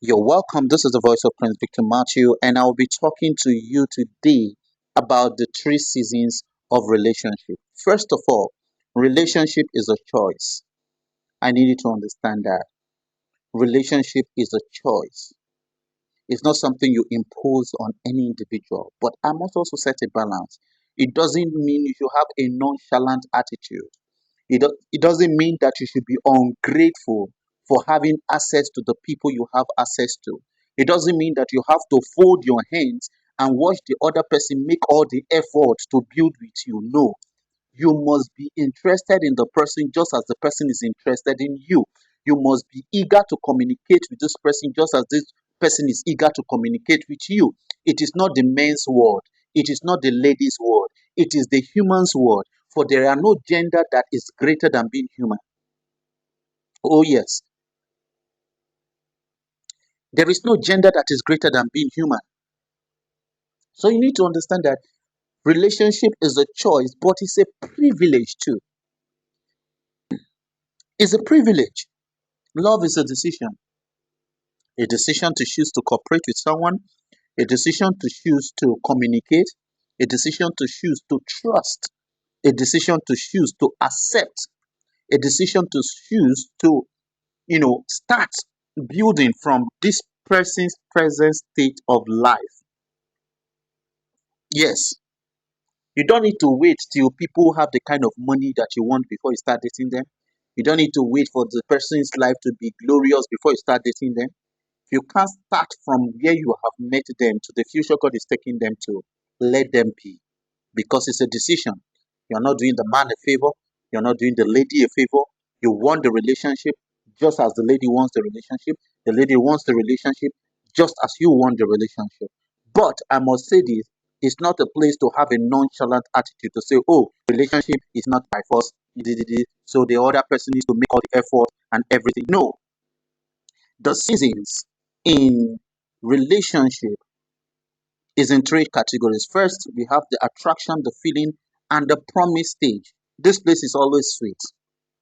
You're welcome. This is the voice of Prince Victor Matthew, and I'll be talking to you today about the three seasons of relationship. First of all, relationship is a choice. I need you to understand that. Relationship is a choice. It's not something you impose on any individual, but I must also set a balance. It doesn't mean you should have a nonchalant attitude. It doesn't mean that you should be ungrateful for having access to the people you have access to. It doesn't mean that you have to fold your hands and watch the other person make all the effort to build with you. No, you must be interested in the person just as the person is interested in you. You must be eager to communicate with this person just as this person is eager to communicate with you. It is not the men's word, it is not the lady's word, it is the human's word. For there are no gender that is greater than being human. Oh, yes, there is no gender that is greater than being human. So you need to understand that relationship is a choice, but it's a privilege too. It's a privilege. Love is a decision to choose to cooperate with someone, a decision to choose to communicate, a decision to choose to trust, a decision to choose to accept, a decision to choose to, start building from this person's present state of life. Yes, you don't need to wait till people have the kind of money that you want before you start dating them. You don't need to wait for the person's life to be glorious before you start dating them. You can't start from where you have met them to the future God is taking them to. Let them be. Because it's a decision. You're not doing the man a favor. You're not doing the lady a favor. You want the relationship just as the lady wants the relationship. The lady wants the relationship just as you want the relationship. But I must say this, it's not a place to have a nonchalant attitude to say, oh, relationship is not by force. So the other person needs to make all the effort and everything. No, the seasons in relationship is in three categories. First, we have the attraction, the feeling, and the promise stage. This place is always sweet.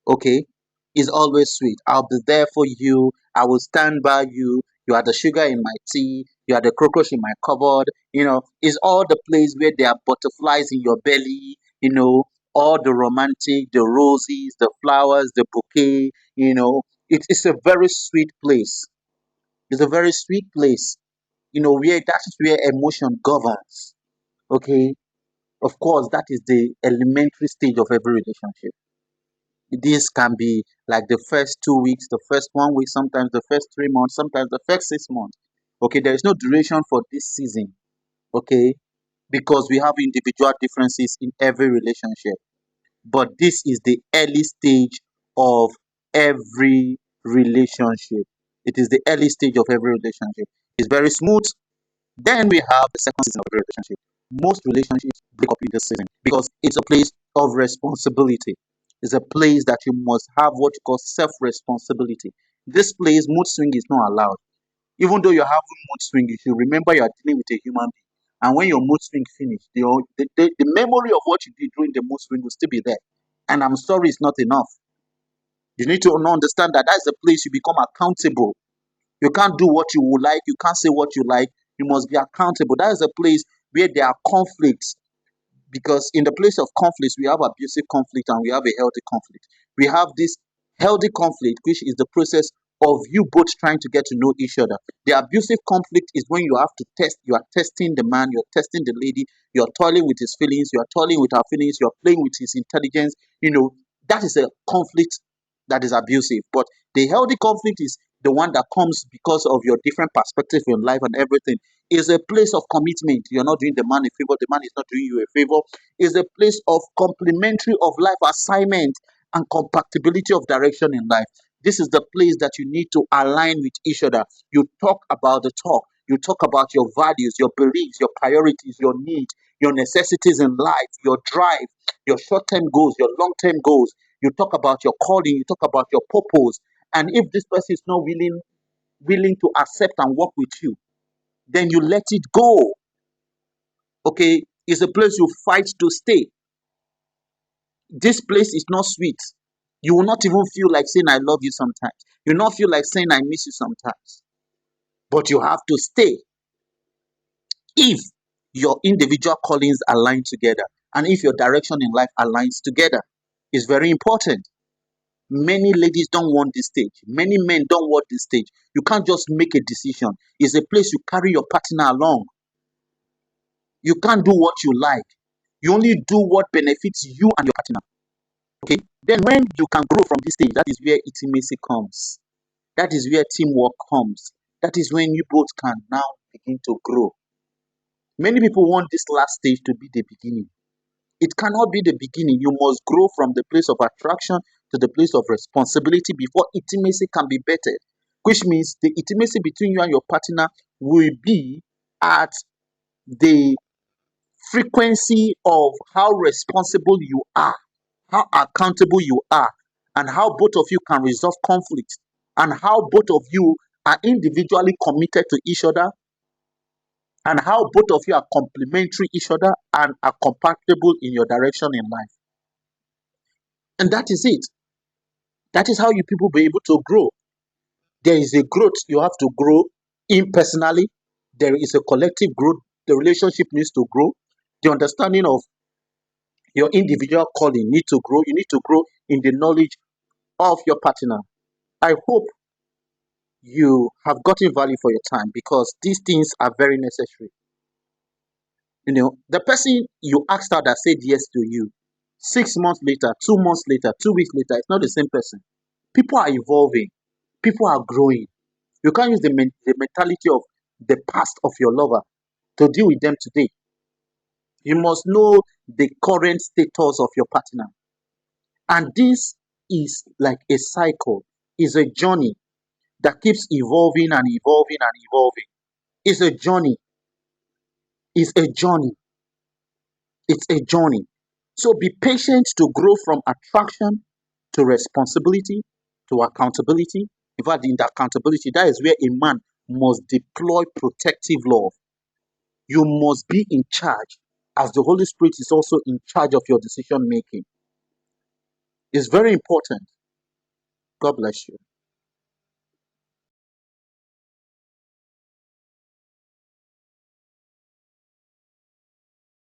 Okay, is always sweet. I'll be there for you. I will stand by you. You are the sugar in my tea. You are the cockroach in my cupboard. It's all the place where there are butterflies in your belly. All the romantic, the roses, the flowers, the bouquet. It's a very sweet place. It's a very sweet place. Where that is where emotion governs. Okay, of course, that is the elementary stage of every relationship. This can be like the first 2 weeks, the first 1 week, sometimes the first 3 months, sometimes the first 6 months. Okay, there is no duration for this season. Okay, because we have individual differences in every relationship. But this is the early stage of every relationship. It is the early stage of every relationship. It's very smooth. Then we have the second season of every relationship. Most relationships break up in this season because it's a place of responsibility. It's a place that you must have what you call self responsibility. This place, mood swing is not allowed. Even though you're having mood swing, you should remember you are dealing with a human being. And when your mood swing finish, the memory of what you did during the mood swing will still be there. And I'm sorry, it's not enough. You need to understand that that's the place you become accountable. You can't do what you would like. You can't say what you like. You must be accountable. That is a place where there are conflicts. Because in the place of conflicts, we have abusive conflict and we have a healthy conflict. We have this healthy conflict, which is the process of you both trying to get to know each other. The abusive conflict is when you have to test, you are testing the man, you're testing the lady, you're toiling with his feelings, you're toiling with her feelings, you're playing with his intelligence. That is a conflict that is abusive. But the healthy conflict is the one that comes because of your different perspective in life and everything. Is a place of commitment. You're not doing the man a favor, the man is not doing you a favor. Is a place of complementary of life assignment and compatibility of direction in life. This is the place that you need to align with each other. You talk about the talk. You talk about your values, your beliefs, your priorities, your needs, your necessities in life, your drive, your short-term goals, your long-term goals. You talk about your calling. You talk about your purpose. And if this person is not willing to accept and work with you, then you let it go. Okay, it's a place you fight to stay. This place is not sweet. You will not even feel like saying I love you sometimes. You will not feel like saying I miss you sometimes. but you have to stay if your individual callings align together and if your direction in life aligns together. It's very important. Many ladies don't want this stage. Many men don't want this stage. You can't just make a decision. It's a place you carry your partner along. You can't do what you like. You only do what benefits you and your partner. Okay? Then when you can grow from this stage, that is where intimacy comes. That is where teamwork comes. That is when you both can now begin to grow. Many people want this last stage to be the beginning. It cannot be the beginning. You must grow from the place of attraction to the place of responsibility before intimacy can be bettered, which means the intimacy between you and your partner will be at the frequency of how responsible you are, how accountable you are, and how both of you can resolve conflict, and how both of you are individually committed to each other, and how both of you are complementary each other and are compatible in your direction in life. And that is it. That is how you people be able to grow. There is a growth you have to grow impersonally. There is a collective growth. The relationship needs to grow. The understanding of your individual calling needs to grow. You need to grow in the knowledge of your partner. I hope you have gotten value for your time because these things are very necessary. The person you asked out that said yes to you, 6 months later, 2 months later, 2 weeks later, it's not the same person. People are evolving, people are growing. You can't use the mentality of the past of your lover to deal with them today. You must know the current status of your partner. And this is like a cycle, is a journey that keeps evolving and evolving and evolving. It's a journey. It's a journey. It's a journey. So be patient to grow from attraction to responsibility to accountability. In fact, in the accountability, that is where a man must deploy protective love. You must be in charge, as the Holy Spirit is also in charge of your decision making. It's very important. God bless you.